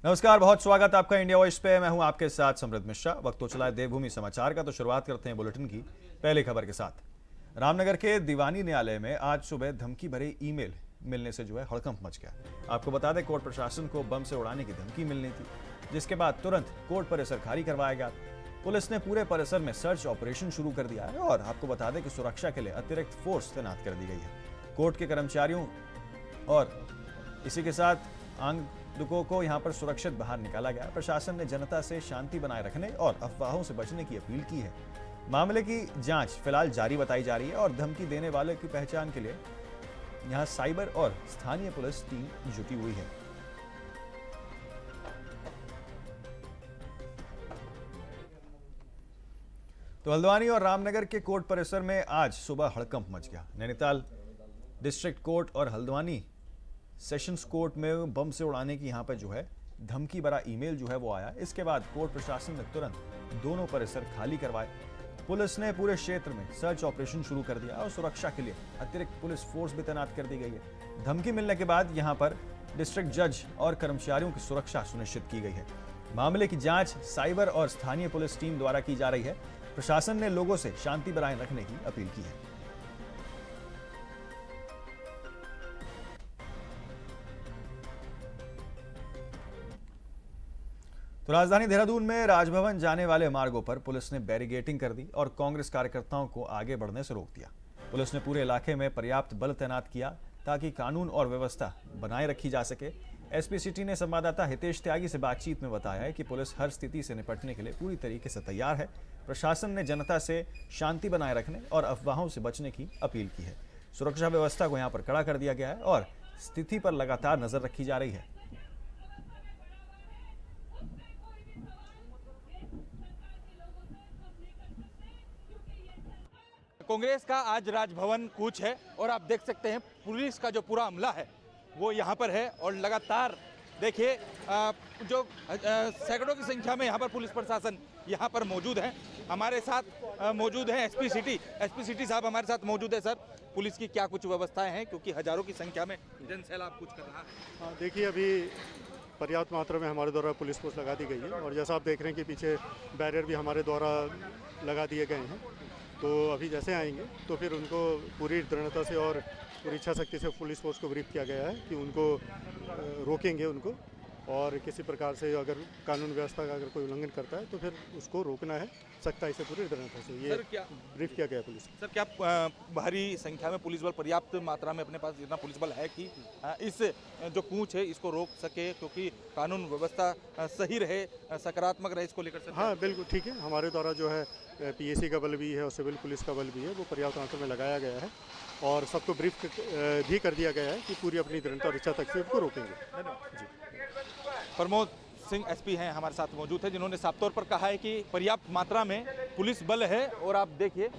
नमस्कार, बहुत स्वागत आपका इंडिया वॉइस पे। मैं हूं आपके साथ समृद्ध मिश्रा। वक्त तो चला है देवभूमि समाचार का, तो शुरुआत करते हैं बुलेटिन की पहली खबर के साथ। रामनगर के दीवानी न्यायालय में आज सुबह धमकी भरे ईमेल मिलने से हड़कंप मच गया। आपको बता दें, कोर्ट प्रशासन को बम से उड़ाने की धमकी मिलनी थी, जिसके बाद तुरंत कोर्ट परिसर खाली करवाया गया। पुलिस ने पूरे परिसर में सर्च ऑपरेशन शुरू कर दिया है और आपको बता दें कि सुरक्षा के लिए अतिरिक्त फोर्स तैनात कर दी गई है। कोर्ट के कर्मचारियों और इसी के साथ आगंतुकों को यहां पर सुरक्षित बाहर निकाला गया। प्रशासन ने जनता से शांति बनाए रखने और अफवाहों से बचने की अपील की है। मामले की जांच फिलहाल जारी बताई जा रही है और धमकी देने वाले की पहचान के लिए यहां साइबर और स्थानीय पुलिस टीम जुटी हुई है। तो हल्द्वानी और रामनगर के कोर्ट परिसर में आज सुबह हड़कंप मच गया। नैनीताल डिस्ट्रिक्ट कोर्ट और हल्द्वानी सेशंस कोर्ट में बम से उड़ाने की यहां पर धमकी भरा ईमेल वो आया। इसके बाद कोर्ट प्रशासन ने तुरंत दोनों परिसर खाली करवाए। पुलिस ने पूरे क्षेत्र में सर्च ऑपरेशन शुरू कर दिया और सुरक्षा के लिए अतिरिक्त पुलिस फोर्स भी तैनात कर दी गई है। धमकी मिलने के बाद यहां पर डिस्ट्रिक्ट जज और कर्मचारियों की सुरक्षा सुनिश्चित की गई है। मामले की जांच साइबर और स्थानीय पुलिस टीम द्वारा की जा रही है। प्रशासन ने लोगों से शांति बनाए रखने की अपील की है। तो राजधानी देहरादून में राजभवन जाने वाले मार्गों पर पुलिस ने बैरिगेटिंग कर दी और कांग्रेस कार्यकर्ताओं को आगे बढ़ने से रोक दिया। पुलिस ने पूरे इलाके में पर्याप्त बल तैनात किया ताकि कानून और व्यवस्था बनाए रखी जा सके। एसपी सिटी ने संवाददाता हितेश त्यागी से बातचीत में बताया है कि पुलिस हर स्थिति से निपटने के लिए पूरी तरीके से तैयार है। प्रशासन ने जनता से शांति बनाए रखने और अफवाहों से बचने की अपील की है। सुरक्षा व्यवस्था को यहाँ पर कड़ा कर दिया गया है और स्थिति पर लगातार नजर रखी जा रही है। कांग्रेस का आज राजभवन कूच है और आप देख सकते हैं पुलिस का जो पूरा अमला है वो यहाँ पर है और लगातार देखिए जो सैकड़ों की संख्या में यहाँ पर पुलिस प्रशासन यहाँ पर मौजूद है। हमारे साथ मौजूद है एसपी सिटी साहब हमारे साथ मौजूद है। सर, पुलिस की क्या कुछ व्यवस्थाएं हैं, क्योंकि हजारों की संख्या में जनसैलाब कुछ कर रहा है? देखिए, अभी पर्याप्त मात्रा में हमारे द्वारा पुलिस फोर्स लगा दी गई है और जैसा आप देख रहे हैं कि पीछे बैरियर भी हमारे द्वारा लगा दिए गए हैं। तो अभी जैसे आएंगे तो फिर उनको पूरी दृढ़ता से और पूरी इच्छा शक्ति से पुलिस फोर्स को ब्रीफ किया गया है कि उनको रोकेंगे उनको, और किसी प्रकार से अगर कानून व्यवस्था का अगर कोई उल्लंघन करता है तो फिर उसको रोकना है सख्ताई से, पूरी दृढ़ता से। ये ब्रीफ किया गया पुलिस। सर, क्या भारी संख्या में पुलिस बल, पर्याप्त मात्रा में अपने पास इतना पुलिस बल है कि इस जो कूच है इसको रोक सके, क्योंकि कानून व्यवस्था सही रहे, सकारात्मक रहे, इसको लेकर? हाँ, बिल्कुल ठीक है। हमारे द्वारा जो है पीएसी का बल भी है और सिविल पुलिस का बल भी है, वो पर्याप्त मात्रा में लगाया गया है और सबको ब्रीफ भी कर दिया गया है कि पूरी अपनी दृढ़ता और इच्छा तक से उनको रोकेंगे। जी। प्रमोद सिंह एसपी हैं हमारे साथ मौजूद है, जिन्होंने साफ तौर पर कहा है कि पर्याप्त मात्रा में पुलिस बल है। और आप देखिए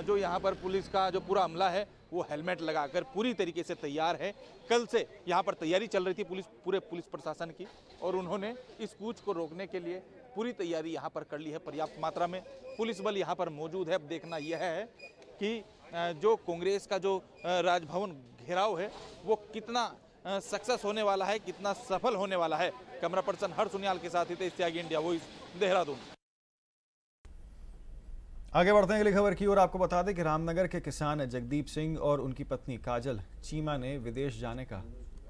जो यहाँ पर पुलिस का जो पूरा अमला है वो हेलमेट लगाकर पूरी तरीके से तैयार है। कल से यहाँ पर तैयारी चल रही थी पूरे पुलिस प्रशासन की, और उन्होंने इस कूच को रोकने के लिए पूरी तैयारी यहाँ पर कर ली है। पर्याप्त मात्रा में पुलिस बल यहाँ पर मौजूद है। अब देखना यह है कि जो कांग्रेस का जो राजभवन घेराव है वो कितना सक्सेस होने वाला है, कितना सफल होने वाला है। कैमरा पर्सन हर्ष सुनियाल के साथ हितेश त्यागी, इंडिया वॉइस, देहरादून। आगे बढ़ते हैं अगली खबर की ओर। आपको बता दें कि रामनगर के किसान जगदीप सिंह और उनकी पत्नी काजल चीमा ने विदेश जाने का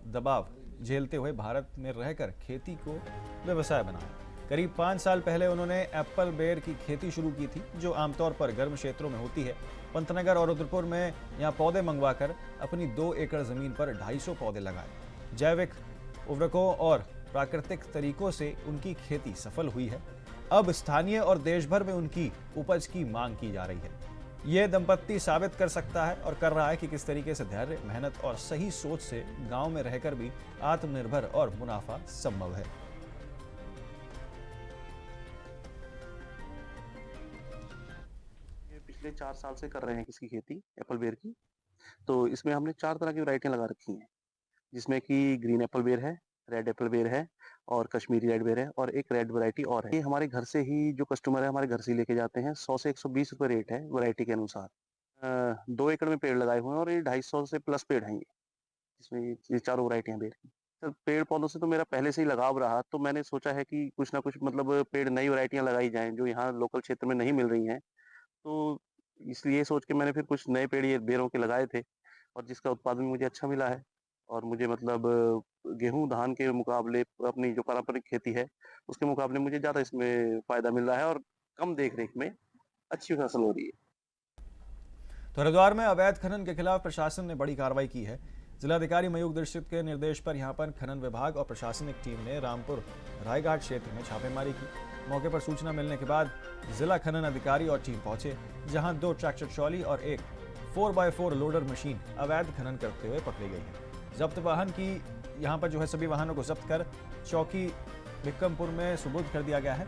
दबाव झेलते हुए भारत में रहकर खेती को व्यवसाय बनाया। करीब 5 साल पहले उन्होंने एप्पल बेर की खेती शुरू की थी, जो आमतौर पर गर्म क्षेत्रों में होती है। पंतनगर और रुद्रपुर में यहाँ पौधे मंगवाकर अपनी 2 एकड़ जमीन पर 250 पौधे लगाए। जैविक उर्वरकों और प्राकृतिक तरीकों से उनकी खेती सफल हुई है। अब स्थानीय और देश भर में उनकी उपज की मांग की जा रही है। यह दंपत्ति साबित कर सकता है और कर रहा है कि किस तरीके से धैर्य, मेहनत और सही सोच से गांव में रहकर भी आत्मनिर्भर और मुनाफा संभव है। पिछले 4 साल से कर रहे हैं इसकी खेती, एप्पल बेर की। तो इसमें हमने 4 तरह की वैरायटियां लगा रखी हैं, जिसमें कि ग्रीन एप्पल बेर है, रेड एप्पल बेर है और कश्मीरी रेड बेर है, और एक रेड वैरायटी और है। ये हमारे घर से ही जो कस्टमर है हमारे घर से ही लेके जाते हैं। 100 से 120 रुपए रेट है वैरायटी के अनुसार। 2 एकड़ में पेड़ लगाए हुए हैं और ये 250 से प्लस पेड़ हैं ये, इसमें ये चारों वैरायटियां बेर की। सर पेड़ पौधों से तो मेरा पहले से ही लगाव रहा, तो मैंने सोचा है कि कुछ ना कुछ मतलब पेड़ नई वैरायटियाँ लगाई जाएँ, जो यहाँ लोकल क्षेत्र में नहीं मिल रही हैं। तो इसलिए सोच के मैंने फिर कुछ नए पेड़ ये बेरों के लगाए थे और जिसका उत्पादन मुझे अच्छा मिला है और मुझे मतलब गेहूँ, धान के मुकाबले अपनी जो पारंपरिक खेती है, उसके मुकाबले मुझे ज़्यादा इसमें फ़ायदा मिल रहा है और कम देख-रेख में अच्छी फसल हो रही है। तो हरिद्वार में अवैध खनन के खिलाफ प्रशासन ने बड़ी कार्रवाई की है। जिलाधिकारी मयूख दीक्षित के निर्देश पर यहां पर खनन विभाग और प्रशासनिक टीम ने रामपुर रायघाट क्षेत्र में छापेमारी की। मौके पर सूचना मिलने के बाद जिला खनन अधिकारी और टीम पहुंचे, जहां 2 ट्रैक्टर ट्रॉली और एक 4x4 लोडर मशीन अवैध खनन करते हुए पकड़ी गई है। जब्त वाहन की यहां पर जो है सभी वाहनों को जब्त कर चौकी विक्रमपुर में सुपुर्द कर दिया गया है।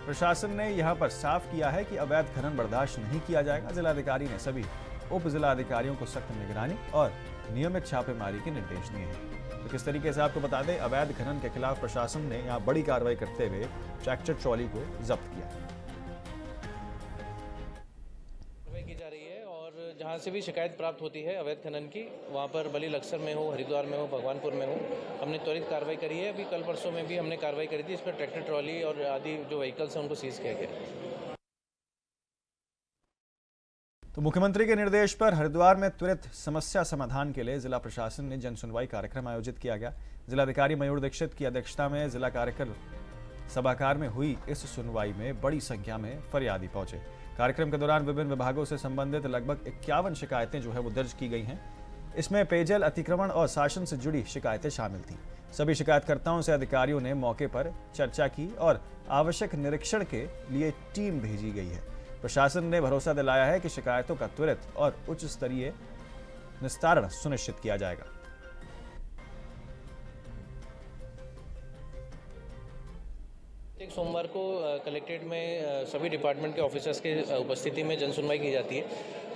प्रशासन ने यहां पर साफ किया है कि अवैध खनन बर्दाश्त नहीं किया जाएगा। जिलाधिकारी ने सभी उप जिलाधिकारियों को सख्त निगरानी और नियमित छापेमारी के निर्देश दिए हैं। तो किस तरीके से आपको बता दें, अवैध खनन के खिलाफ प्रशासन ने यहां बड़ी कार्रवाई करते हुए ट्रैक्टर ट्रॉली को जब्त किया है। कार्रवाई की जा रही है और जहाँ से भी शिकायत प्राप्त होती है अवैध खनन की, वहाँ पर बली लक्सर में हो, हरिद्वार में हो, भगवानपुर में हो, हमने त्वरित कार्रवाई करी है। अभी कल परसों में भी हमने कार्रवाई करी थी। इस पर ट्रैक्टर ट्रॉली और आदि जो व्हीकल्स हैं उनको सीज किया गया। तो मुख्यमंत्री के निर्देश पर हरिद्वार में त्वरित समस्या समाधान के लिए जिला प्रशासन ने जन सुनवाई कार्यक्रम आयोजित किया गया। जिलाधिकारी मयूर दीक्षित की अध्यक्षता में जिला कार्यक्रम सभागार में हुई इस सुनवाई में बड़ी संख्या में फरियादी पहुंचे। कार्यक्रम के दौरान विभिन्न विभागों से संबंधित लगभग 51 शिकायतें जो है वो दर्ज की गई हैं। इसमें पेयजल अतिक्रमण और शासन से जुड़ी शिकायतें शामिल थीं। सभी शिकायतकर्ताओं से अधिकारियों ने मौके पर चर्चा की और आवश्यक निरीक्षण के लिए टीम भेजी गई है। प्रशासन ने भरोसा दिलाया है कि शिकायतों का त्वरित और उच्च स्तरीय निस्तारण सुनिश्चित किया जाएगा। एक सोमवार को कलेक्ट्रेट में सभी डिपार्टमेंट के ऑफिसर्स के उपस्थिति में जन सुनवाई की जाती है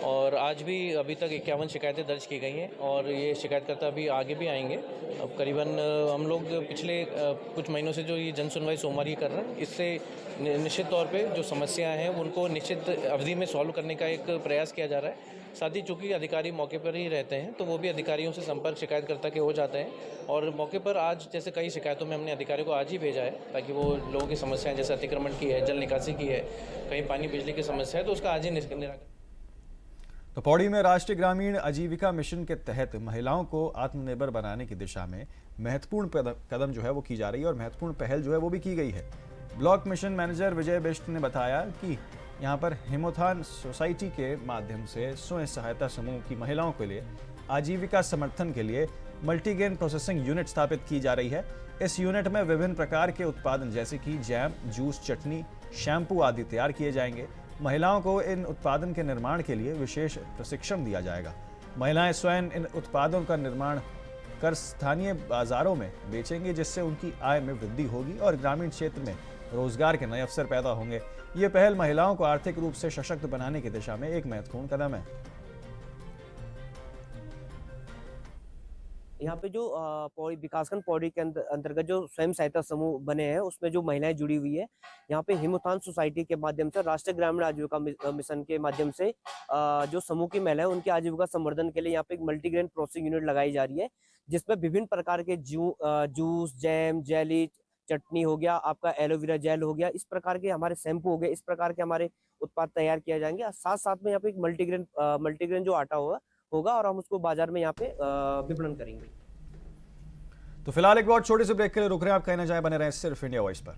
और आज भी अभी तक 51 शिकायतें दर्ज की गई हैं और ये शिकायतकर्ता अभी आगे भी आएंगे। अब करीबन हम लोग पिछले कुछ महीनों से जो ये जन सुनवाई सोमवार ही कर रहे हैं, इससे निश्चित तौर पे जो समस्याएं हैं उनको निश्चित अवधि में सॉल्व करने का एक प्रयास किया जा रहा है। साथ ही चूँकि अधिकारी मौके पर ही रहते हैं तो वो भी अधिकारियों से संपर्क शिकायतकर्ता के हो जाते हैं और मौके पर आज जैसे कई शिकायतों में हमने अधिकारियों को आज ही भेजा है ताकि वो लोगों की समस्याएं जैसे अतिक्रमण की है, जल निकासी की है, कहीं पानी बिजली की समस्या है तो उसका आज ही निराकरण। तो पौड़ी में राष्ट्रीय ग्रामीण आजीविका मिशन के तहत महिलाओं को आत्मनिर्भर बनाने की दिशा में महत्वपूर्ण कदम जो है वो की जा रही है और महत्वपूर्ण पहल जो है वो भी की गई है। ब्लॉक मिशन मैनेजर विजय बिष्ट ने बताया कि यहाँ पर हिमोथान सोसाइटी के माध्यम से स्वयं सहायता समूह की महिलाओं के लिए आजीविका समर्थन के लिए मल्टीग्रेन प्रोसेसिंग यूनिट स्थापित की जा रही है। इस यूनिट में विभिन्न प्रकार के उत्पादन जैसे कि जैम, जूस, चटनी, शैम्पू आदि तैयार किए जाएंगे। महिलाओं को इन उत्पादन के निर्माण के लिए विशेष प्रशिक्षण दिया जाएगा। महिलाएं स्वयं इन उत्पादों का निर्माण कर स्थानीय बाजारों में बेचेंगे, जिससे उनकी आय में वृद्धि होगी और ग्रामीण क्षेत्र में रोजगार के नए अवसर पैदा होंगे। ये पहल महिलाओं को आर्थिक रूप से सशक्त बनाने की दिशा में एक महत्वपूर्ण कदम है। यहाँ पे जो पौड़ी विकासखंड पौड़ी के अंतर्गत जो स्वयं सहायता समूह बने हैं उसमें जो महिलाएं जुड़ी हुई है, यहाँ पे हिमोथान सोसाइटी के माध्यम से राष्ट्रीय ग्रामीण आजीविका मिशन के माध्यम से जो समूह की महिलाएं उनकी आजीविका संवर्धन के लिए यहाँ पे एक मल्टीग्रेन प्रोसेसिंग यूनिट लगाई जा रही है, जिसमें विभिन्न प्रकार के जूस, जैम, जेली, चटनी हो गया, आपका एलोवेरा जेल हो गया, इस प्रकार के हमारे शैम्पू हो गए, इस प्रकार के हमारे उत्पाद तैयार किए जाएंगे। साथ साथ में यहाँ पे एक मल्टीग्रेन जो आटा होगा और हम उसको बाजार में यहाँ पे विपणन करेंगे। तो फिलहाल एक बहुत छोटे से ब्रेक के लिए रुक रहे हैं। आप कहना चाहे बने रहें सिर्फ इंडिया वॉइस पर।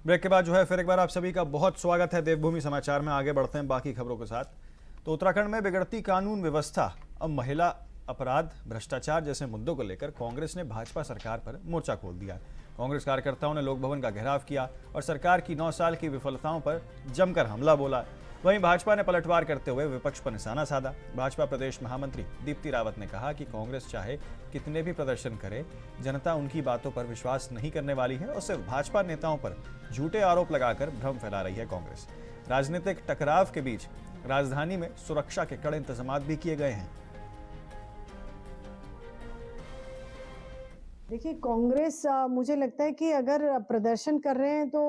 ब्रेक के बाद जो है फिर एक बार आप सभी का बहुत स्वागत है देवभूमि समाचार में। आगे बढ़ते हैं बाकी खबरों के साथ। तो उत्तराखंड में बिगड़ती कानून व्यवस्था, अब महिला अपराध, भ्रष्टाचार जैसे मुद्दों को लेकर कांग्रेस ने भाजपा सरकार पर मोर्चा खोल दिया। कांग्रेस कार्यकर्ताओं ने लोक भवन का घेराव किया और सरकार की 9 साल की विफलताओं पर जमकर हमला बोला। वहीं भाजपा ने पलटवार करते हुए विपक्ष पर निशाना साधा। भाजपा प्रदेश महामंत्री दीप्ति रावत ने कहा कि कांग्रेस चाहे कितने भी प्रदर्शन करे, जनता उनकी बातों पर विश्वास नहीं करने वाली है और सिर्फ भाजपा नेताओं पर झूठे आरोप लगाकर भ्रम फैला रही है कांग्रेस। राजनीतिक टकराव के बीच राजधानी में सुरक्षा के कड़े इंतजाम भी किए गए हैं। देखिए, कांग्रेस मुझे लगता है कि अगर प्रदर्शन कर रहे हैं तो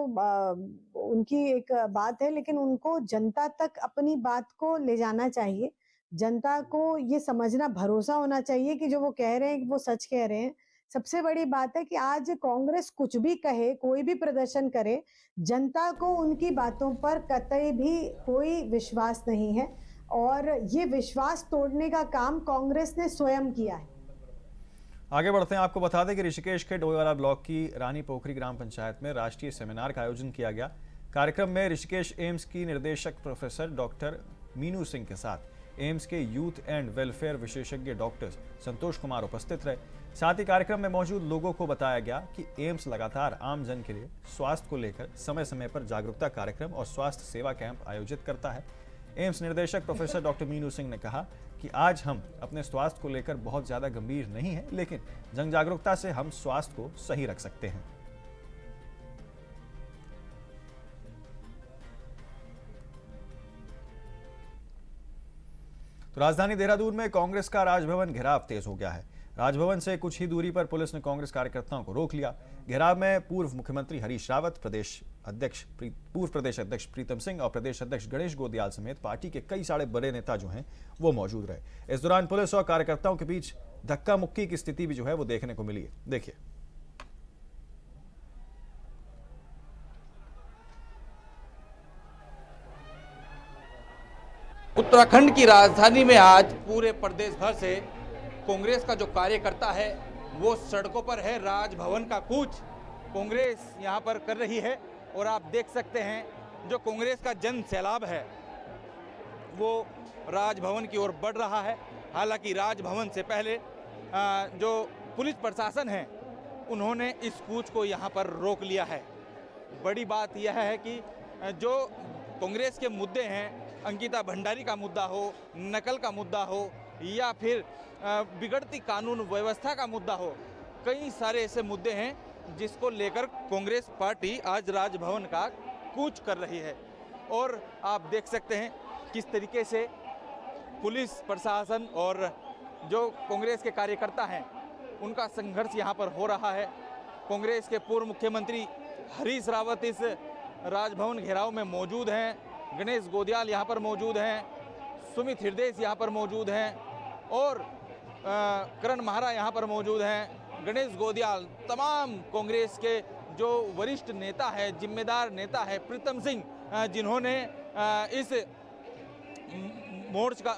उनकी एक बात है, लेकिन उनको जनता तक अपनी बात को ले जाना चाहिए। जनता को ये समझना, भरोसा होना चाहिए कि जो वो कह रहे हैं वो सच कह रहे हैं। सबसे बड़ी बात है कि आज कांग्रेस कुछ भी कहे, कोई भी प्रदर्शन करे, जनता को उनकी बातों पर कतई भी कोई विश्वास नहीं है और ये विश्वास तोड़ने का काम कांग्रेस ने स्वयं किया है। आगे बढ़ते हैं। आपको बता दें कि ऋषिकेश के डोईवाला ब्लॉक की रानी पोखरी ग्राम पंचायत में राष्ट्रीय सेमिनार का आयोजन किया गया। कार्यक्रम में ऋषिकेश एम्स की निर्देशक प्रोफेसर डॉक्टर मीनू सिंह के साथ एम्स के यूथ एंड वेलफेयर विशेषज्ञ डॉक्टर संतोष कुमार उपस्थित रहे। साथ ही कार्यक्रम में मौजूद लोगों को बताया गया कि एम्स लगातार आम जन के लिए स्वास्थ्य को लेकर समय समय पर जागरूकता कार्यक्रम और स्वास्थ्य सेवा कैंप आयोजित करता है। एम्स निर्देशक प्रोफेसर डॉक्टर मीनू सिंह ने कहा कि आज हम अपने स्वास्थ्य को लेकर बहुत ज्यादा गंभीर नहीं हैं, लेकिन जन जागरूकता से हम स्वास्थ्य को सही रख सकते हैं। तो राजधानी देहरादून में कांग्रेस का राजभवन घेराव तेज हो गया है। राजभवन से कुछ ही दूरी पर पुलिस ने कांग्रेस कार्यकर्ताओं को रोक लिया। घेराव में पूर्व मुख्यमंत्री हरीश रावत, पूर्व प्रदेश अध्यक्ष प्रीतम सिंह और प्रदेश अध्यक्ष गणेश गोदियाल समेत पार्टी के कई सारे बड़े नेता जो हैं वो मौजूद रहे। इस दौरान पुलिस और कार्यकर्ताओं के बीच धक्का मुक्की की स्थिति भी जो है वो देखने को मिली है। देखिए। उत्तराखंड की राजधानी में आज पूरे प्रदेश भर से कांग्रेस का जो कार्यकर्ता है वो सड़कों पर है। राजभवन का कूच कांग्रेस यहां पर कर रही है और आप देख सकते हैं जो कांग्रेस का जन सैलाब है वो राजभवन की ओर बढ़ रहा है। हालांकि राजभवन से पहले जो पुलिस प्रशासन है उन्होंने इस कूच को यहां पर रोक लिया है। बड़ी बात यह है कि जो कांग्रेस के मुद्दे हैं, अंकिता भंडारी का मुद्दा हो, नकल का मुद्दा हो या फिर बिगड़ती कानून व्यवस्था का मुद्दा हो, कई सारे ऐसे मुद्दे हैं जिसको लेकर कांग्रेस पार्टी आज राजभवन का कूच कर रही है। और आप देख सकते हैं किस तरीके से पुलिस प्रशासन और जो कांग्रेस के कार्यकर्ता हैं उनका संघर्ष यहाँ पर हो रहा है। कांग्रेस के पूर्व मुख्यमंत्री हरीश रावत इस राजभवन घेराव में मौजूद हैं, गणेश गोदियाल यहाँ पर मौजूद हैं, सुमित हृदय यहाँ पर मौजूद हैं और करण महारा यहाँ पर मौजूद हैं। गणेश गोदियाल, तमाम कांग्रेस के जो वरिष्ठ नेता है, जिम्मेदार नेता है प्रीतम सिंह, जिन्होंने इस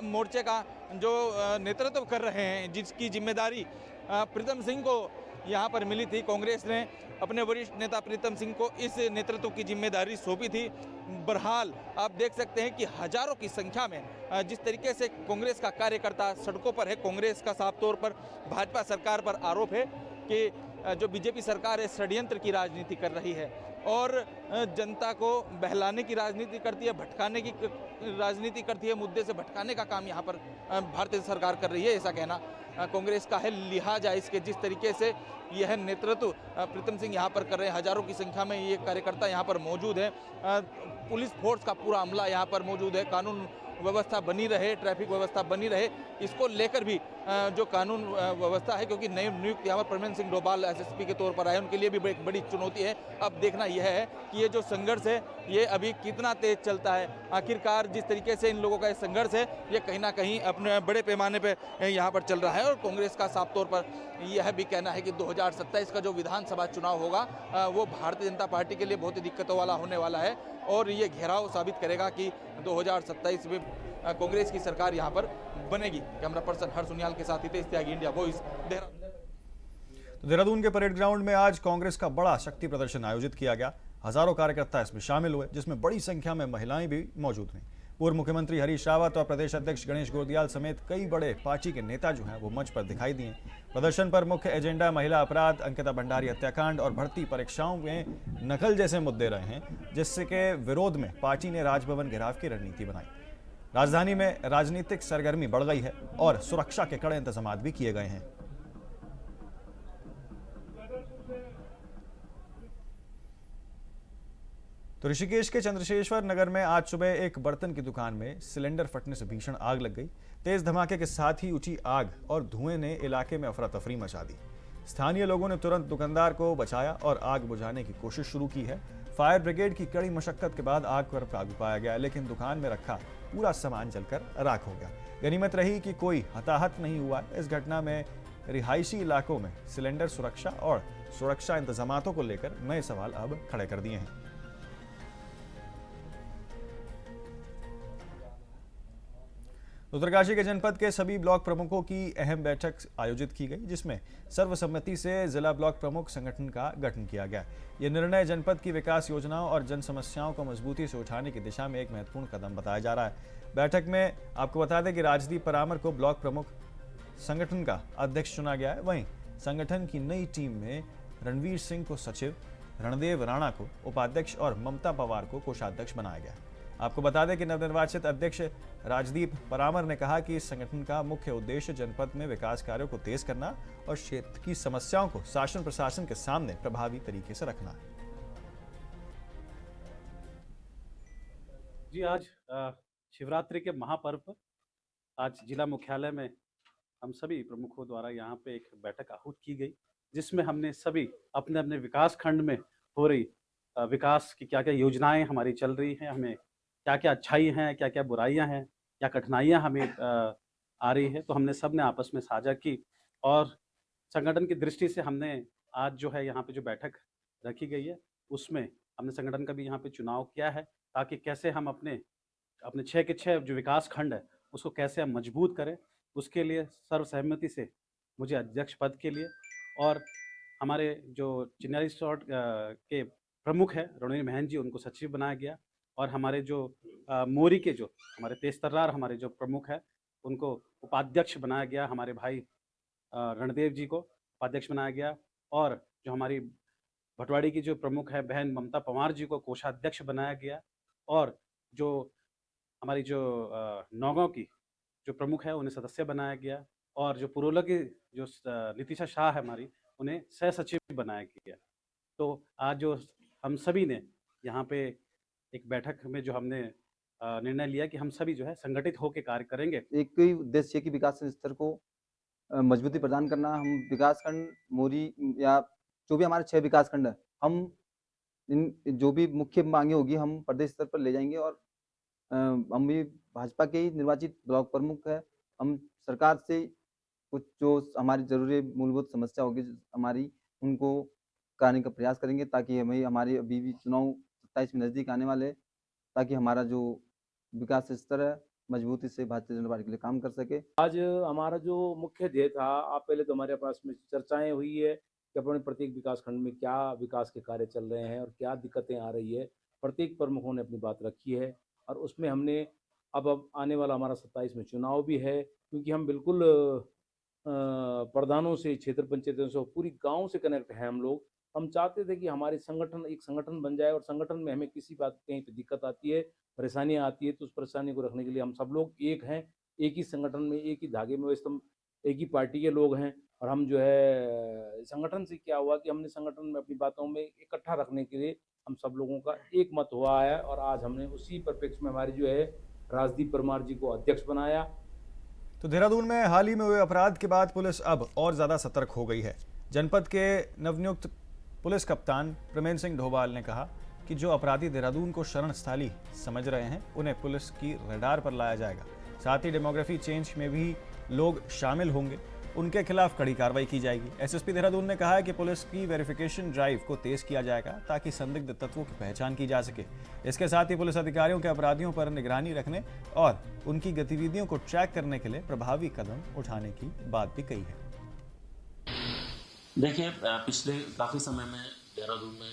मोर्चे का जो नेतृत्व कर रहे हैं, जिसकी जिम्मेदारी प्रीतम सिंह को यहाँ पर मिली थी। कांग्रेस ने अपने वरिष्ठ नेता प्रीतम सिंह को इस नेतृत्व की जिम्मेदारी सौंपी थी। बहरहाल आप देख सकते हैं कि हजारों की संख्या में जिस तरीके से कांग्रेस का कार्यकर्ता सड़कों पर है। कांग्रेस का साफ तौर पर भाजपा सरकार पर आरोप है कि जो बीजेपी सरकार है षड्यंत्र की राजनीति कर रही है और जनता को बहलाने की राजनीति करती है, भटकाने की राजनीति करती है, मुद्दे से भटकाने का काम यहाँ पर भारतीय सरकार कर रही है, ऐसा कहना कांग्रेस का है। लिहाजा इसके जिस तरीके से यह नेतृत्व प्रीतम सिंह यहाँ पर कर रहे हैं, हजारों की संख्या में ये कार्यकर्ता यहाँ पर मौजूद है, पुलिस फोर्स का पूरा अमला यहाँ पर मौजूद है, कानून व्यवस्था बनी रहे, ट्रैफिक व्यवस्था बनी रहे, इसको लेकर भी जो कानून व्यवस्था है, क्योंकि नए नियुक्त यहाँ पर परमेंद्र सिंह डोभाल एसएसपी के तौर पर आए, उनके लिए भी एक बड़ी चुनौती है। अब देखना यह है कि ये जो संघर्ष है ये अभी कितना तेज चलता है। आखिरकार जिस तरीके से इन लोगों का संघर्ष है ये कहीं ना कहीं अपने बड़े पैमाने पर यहाँ पर चल रहा है और कांग्रेस का साफ तौर पर यह भी कहना है कि 2027 का जो विधानसभा चुनाव होगा वो भारतीय जनता पार्टी के लिए बहुत ही दिक्कतों वाला होने वाला है और ये घेराव साबित करेगा कि 2027 में कांग्रेस की सरकार यहां पर बनेगी। कैमरा पर्सन हर्ष सुनियाल के साथ हितेश त्यागी, इंडिया वॉइस, देहरादून। तो देहरादून के परेड ग्राउंड में आज कांग्रेस का बड़ा शक्ति प्रदर्शन आयोजित किया गया। हजारों कार्यकर्ता इसमें शामिल हुए, जिसमें बड़ी संख्या में महिलाएं भी मौजूद रहीं। पूर्व मुख्यमंत्री हरीश रावत और प्रदेश अध्यक्ष गणेश गोदियाल समेत कई बड़े पार्टी के नेता जो हैं वो मंच पर दिखाई दिए। प्रदर्शन पर मुख्य एजेंडा महिला अपराध, अंकिता भंडारी हत्याकांड और भर्ती परीक्षाओं में नकल जैसे मुद्दे रहे हैं, जिसके विरोध में पार्टी ने राजभवन घेराव की रणनीति बनाई। राजधानी में राजनीतिक सरगर्मी बढ़ गई है और सुरक्षा के कड़े इंतजाम भी किए गए हैं। तो ऋषिकेश के चंद्रशेखर नगर में आज सुबह एक बर्तन की दुकान में सिलेंडर फटने से भीषण आग लग गई। तेज धमाके के साथ ही ऊंची आग और धुएं ने इलाके में अफरा तफरी मचा दी। स्थानीय लोगों ने तुरंत दुकानदार को बचाया और आग बुझाने की कोशिश शुरू की है। फायर ब्रिगेड की कड़ी मशक्कत के बाद आग पर काबू पाया गया, लेकिन दुकान में रखा पूरा सामान जलकर राख हो गया। गनीमत रही कि कोई हताहत नहीं हुआ। इस घटना में रिहायशी इलाकों में सिलेंडर सुरक्षा और सुरक्षा इंतजामातों को लेकर नए सवाल अब खड़े कर दिए हैं। उत्तरकाशी के जनपद के सभी ब्लॉक प्रमुखों की अहम बैठक आयोजित की गई, जिसमें सर्वसम्मति से जिला ब्लॉक प्रमुख संगठन का गठन किया गया। यह निर्णय जनपद की विकास योजनाओं और जन समस्याओं को मजबूती से उठाने की दिशा में एक महत्वपूर्ण कदम बताया जा रहा है। बैठक में आपको बता दें कि राजदीप परामर को ब्लॉक प्रमुख संगठन का अध्यक्ष चुना गया है। वहीं संगठन की नई टीम में रणवीर सिंह को सचिव, रणदेव राणा को उपाध्यक्ष और ममता पवार को कोषाध्यक्ष बनाया गया। आपको बता दें कि नवनिर्वाचित अध्यक्ष राजदीप परामर ने कहा कि इस संगठन का मुख्य उद्देश्य जनपद में विकास कार्यों को तेज करना और क्षेत्र की समस्याओं को शासन प्रशासन के सामने प्रभावी तरीके से रखना है। जी, आज शिवरात्रि के महापर्व पर आज जिला मुख्यालय में हम सभी प्रमुखों द्वारा यहाँ पे एक बैठक आहूत की गई, जिसमें हमने सभी अपने अपने विकास खंड में हो रही विकास की क्या क्या योजनाएं हमारी चल रही हैं, हमें क्या क्या अच्छाई हैं, क्या क्या बुराइयां हैं, क्या कठिनाइयां हमें आ रही है, तो हमने सब ने आपस में साझा की। और संगठन की दृष्टि से हमने आज जो है यहाँ पे जो बैठक रखी गई है, उसमें हमने संगठन का भी यहाँ पे चुनाव किया है, ताकि कैसे हम अपने 6 के 6 जो विकास खंड है उसको कैसे हम मजबूत करें। उसके लिए सर्वसहमति से मुझे अध्यक्ष पद के लिए और हमारे जो चिन्यारी रिसोर्ट के प्रमुख है रणवीर महन जी, उनको सचिव बनाया गया। और हमारे जो मोरी के जो हमारे तेजतर्रार हमारे जो प्रमुख है उनको उपाध्यक्ष बनाया गया। हमारे भाई रणदेव जी को उपाध्यक्ष बनाया गया। और जो हमारी भटवाड़ी की जो प्रमुख है बहन ममता पवार जी को कोषाध्यक्ष बनाया गया। और जो हमारी जो नौगांव की जो प्रमुख है उन्हें सदस्य बनाया गया। और जो पुरोला की जो नीतिशा शाह है हमारी, उन्हें सह सचिव बनाया गया। तो आज जो हम सभी ने यहाँ पे एक बैठक में जो हमने निर्णय लिया कि हम सभी जो है संगठित होकर कार्य करेंगे। एक ही उद्देश्य है कि विकास स्तर को मजबूती प्रदान करना। हम विकासखंड मोरी या जो भी हमारे 6 विकासखंड है, हम इन जो भी मुख्य मांगे होगी हम प्रदेश स्तर पर ले जाएंगे। और हम भी भाजपा के ही निर्वाचित ब्लॉक प्रमुख है। हम सरकार से कुछ जो हमारी जरूरी मूलभूत समस्या होगी हमारी, उनको कराने का प्रयास करेंगे, ताकि हमें हमारे अभी भी चुनाव 27 में नज़दीक आने वाले, ताकि हमारा जो विकास स्तर है मजबूती से भारतीय जनता पार्टी के लिए काम कर सके। आज हमारा जो मुख्य ध्येय था, आप पहले तो हमारे पास में चर्चाएं हुई है कि अपने प्रत्येक विकास खंड में क्या विकास के कार्य चल रहे हैं और क्या दिक्कतें आ रही है। प्रत्येक प्रमुखों ने अपनी बात रखी है और उसमें हमने अब आने वाला हमारा 27 में चुनाव भी है, क्योंकि हम बिल्कुल प्रधानों से, क्षेत्र पंचायतों से, पूरी गाँव से कनेक्ट हैं हम लोग। हम चाहते थे कि हमारे संगठन एक संगठन बन जाए और संगठन में हमें किसी बात कहीं पे दिक्कत आती है, परेशानियां आती है, तो उस परेशानी को रखने के लिए हम सब लोग एक हैं, एक ही संगठन में, एक ही धागे में, एक ही पार्टी के लोग हैं। और हम जो है संगठन से क्या हुआ कि हमने संगठन में अपनी बातों में इकट्ठा रखने के लिए हम सब लोगों का एक मत हुआ है। और आज हमने उसी परिप्रेक्ष्य में हमारे जो है राजदीप परमार जी को अध्यक्ष बनाया। तो देहरादून में हाल ही में हुए अपराध के बाद पुलिस अब और ज्यादा सतर्क हो गई है। जनपद के नवनियुक्त पुलिस कप्तान प्रमेन सिंह ढोभाल ने कहा कि जो अपराधी देहरादून को शरण स्थली समझ रहे हैं उन्हें पुलिस की रडार पर लाया जाएगा। साथ ही डेमोग्राफी चेंज में भी लोग शामिल होंगे, उनके खिलाफ कड़ी कार्रवाई की जाएगी। एसएसपी देहरादून ने कहा है कि पुलिस की वेरिफिकेशन ड्राइव को तेज किया जाएगा ताकि संदिग्ध तत्वों की पहचान की जा सके। इसके साथ ही पुलिस अधिकारियों के अपराधियों पर निगरानी रखने और उनकी गतिविधियों को ट्रैक करने के लिए प्रभावी कदम उठाने की बात भी कही है। देखिए, पिछले काफ़ी समय में देहरादून में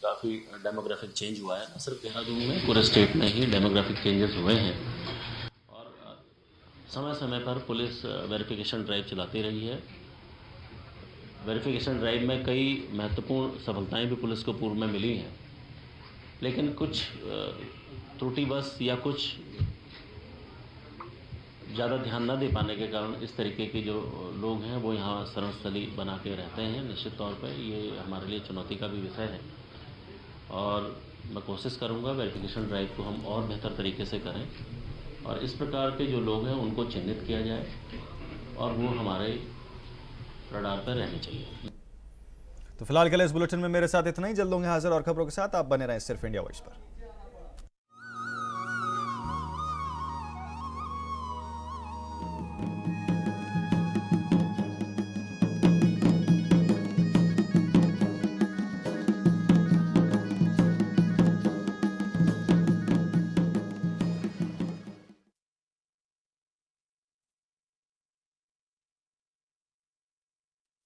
काफ़ी डेमोग्राफिक चेंज हुआ है। न सिर्फ देहरादून में, पूरे स्टेट में ही डेमोग्राफिक चेंजेस हुए हैं। और समय समय पर पुलिस वेरिफिकेशन ड्राइव चलाती रही है। वेरिफिकेशन ड्राइव में कई महत्वपूर्ण सफलताएं भी पुलिस को पूर्व में मिली हैं, लेकिन कुछ त्रुटिवश या कुछ ज़्यादा ध्यान न दे पाने के कारण इस तरीके के जो लोग हैं वो यहाँ शरणस्थली बना के रहते हैं। निश्चित तौर पे ये हमारे लिए चुनौती का भी विषय है और मैं कोशिश करूँगा वेरिफिकेशन ड्राइव को हम और बेहतर तरीके से करें और इस प्रकार के जो लोग हैं उनको चिन्हित किया जाए और वो हमारे रडार पर रहने चाहिए। तो फिलहाल के लिए इस बुलेटिन में मेरे साथ इतना ही। जल्द होंगे हाजिर और खबरों के साथ। आप बने रहें सिर्फ इंडिया वॉइस पर।